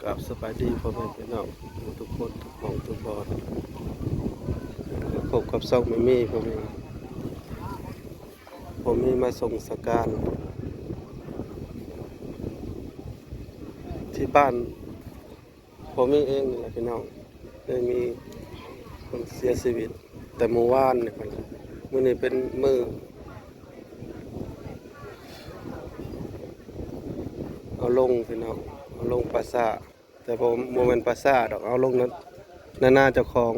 กับสบายดีพ่อแม่พี่น้องทุกคนทุกหม่องทุกบอนพบกับซ่องไม่มีผมมีมาส่งสการที่บ้านผมมีเองนี่แหละพี่น้องได้มีคนเสียชีวิตแต่เมื่อวานนี่ครับมื้อนี้เป็นมื้อเอาลงพี่น้องเอาลงปราสาทแต่ผมโมเมนต์ปราสาทดอกเอาลงนั้นหน้าเจ้าของ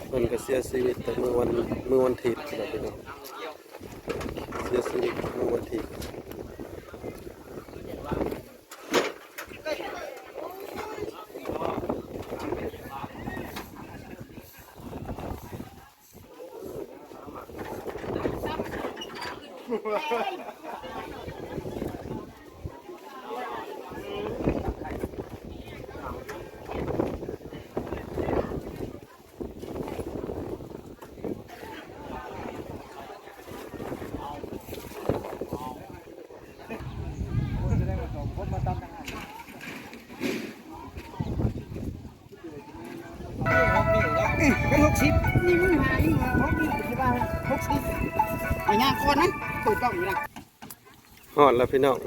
เพิ่นก็เสียชีวิตแต่เมื่อวันอาทิตย์นี่แหละพี่น้องเสียชีวิตเมื่อวันอาทิตย์เป็น60นี่มึงหายมา6นี่คือว่า60อย่างเงี้ยก่อนนะถูกต้องอยู่นะ ฮอดแล้วพี่น้อง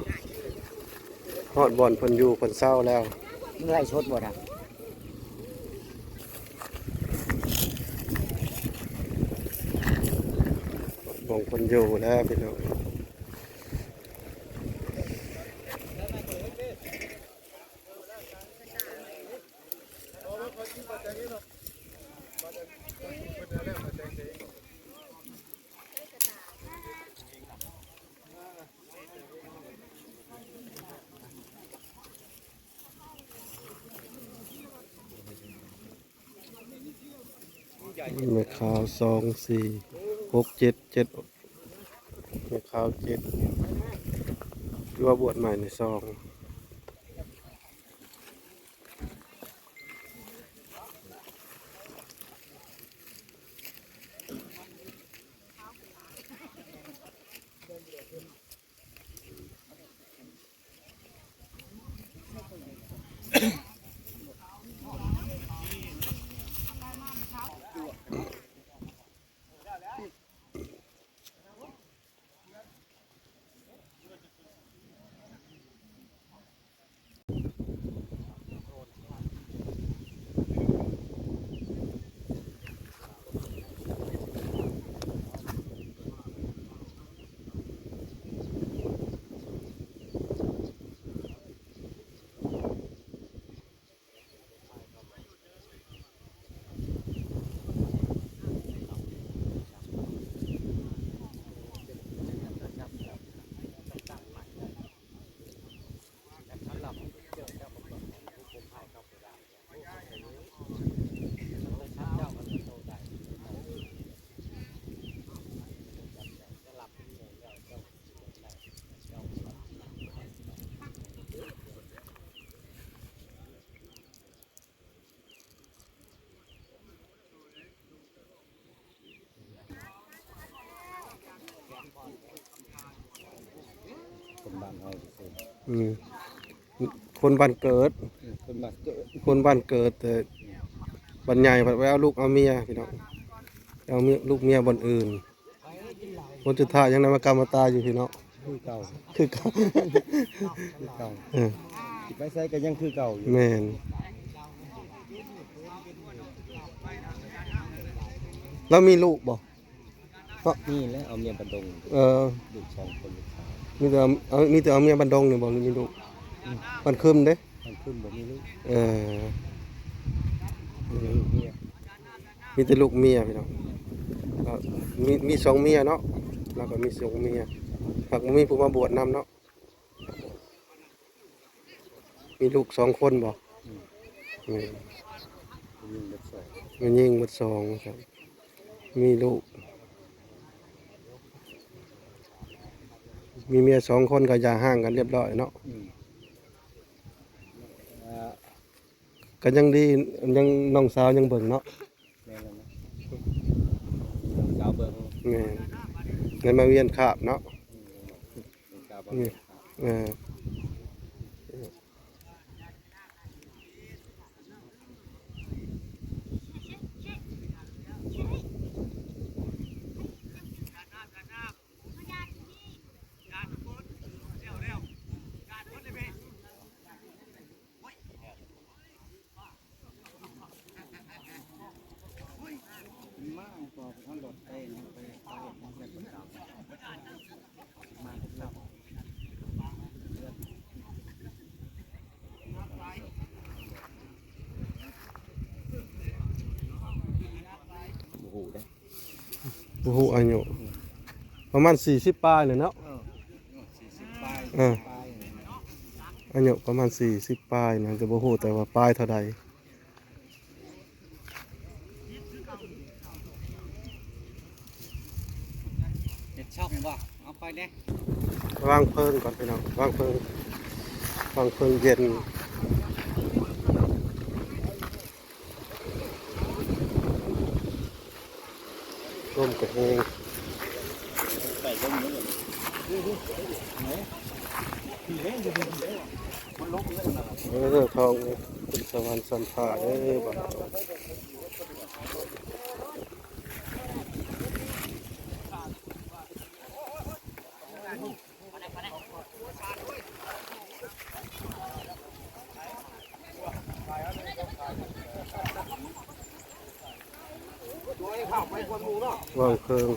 ฮอดบ่อนเพิ่นอยู่เพิ่นเศร้าแล้ว มึงไล่ชดบ่ล่ะ บ่องเพิ่นอยู่แล้วพี่น้องแม่ขาว2 4 6 7 7แม่ขาว7ที่ว่าบวชใหม่ในซองคนบ้านเฮาซื่อ อืมคนบ้านเกิด คนบ้านเกิด คนบ้านเกิดแต่บ้านใหญ่ผัดไว้เอาลูกเอาเมียพี่น้องเอาเมียลูกเมียบนอื่นคนสุดท้ายยังนำมากรรมตายอยู่พี่น้อง คือเก่า คือเก่า คือเก่า เออ ไปใส่ก็ยังคือเก่าอยู่ แม่นเรามีลูกบ่ เ นี่แหละเอาเมียบันดง เออ ลูก2คนลูกสาว มีแต่เอาเมียบันดงนี่บ่หรือมีลูกมันคึมเด้ มันขึ้นบ่มีลูก เออ ลูกเมีย มีแต่ลูกเมียพี่น้องก็มีสองเมียเนาะแล้วก็มีสองเมียหากบ่มีผู้มาบวชนำเนาะมีลูก2คนบ่อืม ยิงเด็กสอง มันยิงหมด2ครับมีลูกมีเมีย2คนก็อย่าห่างกันเรียบร้อยเนาะ ก็ยังดียังน้องสาวยังเบิ่งเนาะ แม่แล้วนะสาวเบิ่ง แม่ในมาเวียนคาบเนาะ สาวเบิ่ง นี่เออ มากกว่าท่านรถไปนะไปเอาของแบบนี้มาครับ โอ้โหได้ โอ้โหอายุประมาณ40ปลายเลยเนาะ 40ปลาย เอออายุประมาณ40ปลายนะจะบ่ฮู้แต่ว่าปลายเท่าใด เฮ็ดช่องบ่เอาไปเด้ วางเพลิงก่อนพี่น้องวางเพลิงเย็นร่มกระแหง ใส่ต้มนี้เลย ทองเป็นสวรรค์สัมภาเด้อบ่วางเพลิง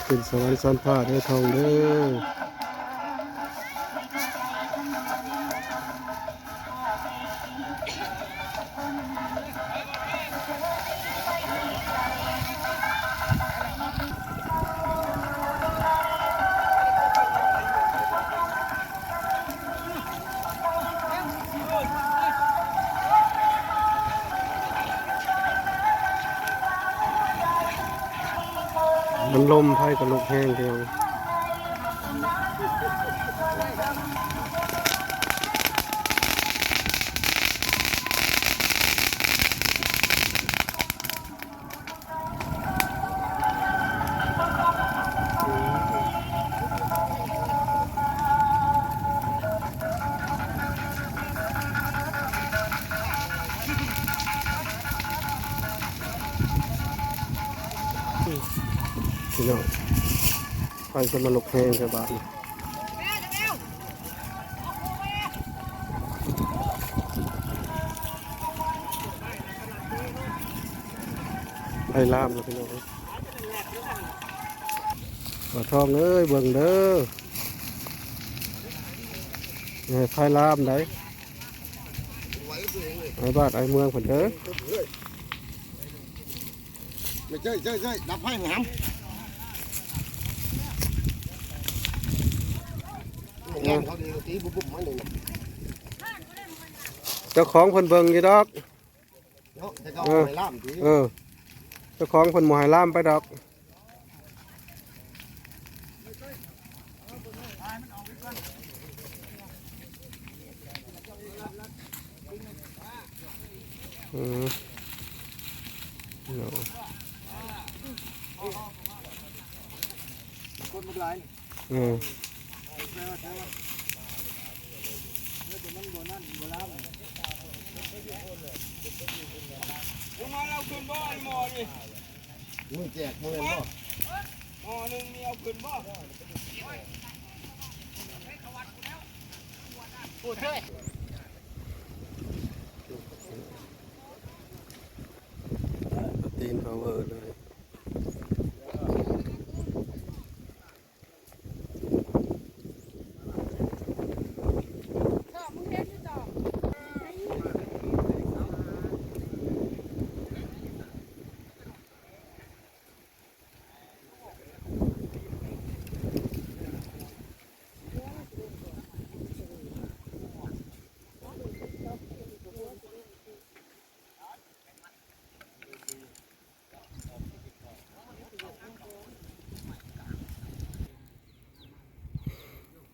ขึ้นสวรรค์สัมภาเด้อทองเด้อมันลมไผ่กับลูกแห้งเดียวพี่น้องไผ่จะมาลูกแห้งใช่บ้านไผ่ลามแล้วพี่น้องขอทองเอ้ยเบิ่งเด้อนี่ไผ่ลามได้ไอ้บ้านไอ้เมืองผนเด้อ ไม่ใช่ดับให้หามงานเขาดีตีบุบๆมาหนึ่ง เจ้าของเพิ่นเบิ่งอยู่ดอก เนาะแต่ก็ไปล่ามตี เจ้าของเพิ่นบ่ให้ล่ามไปดอกเนาะ คนมันหลาย อืม ลงมาเอาขึ้นบ่ไอ้หมอนี่ มึงแจกมือเนาะ หมอหนึงมีเอาขึ้นบ่พูดเถอะ ตีนพาวเวอร์เลย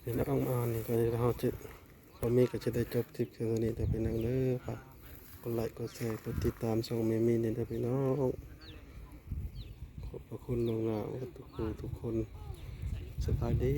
เดี๋ยวน้องมานี่ก็เราจะพอมีก็จะได้จบทริปแค่นี้แต่เป็นนังเด้อค่ะกดไลค์กดแชร์กดติดตามช่องเมมี่นี่นะพี่น้องขอบพระคุณน้องๆทุกคนสบายดี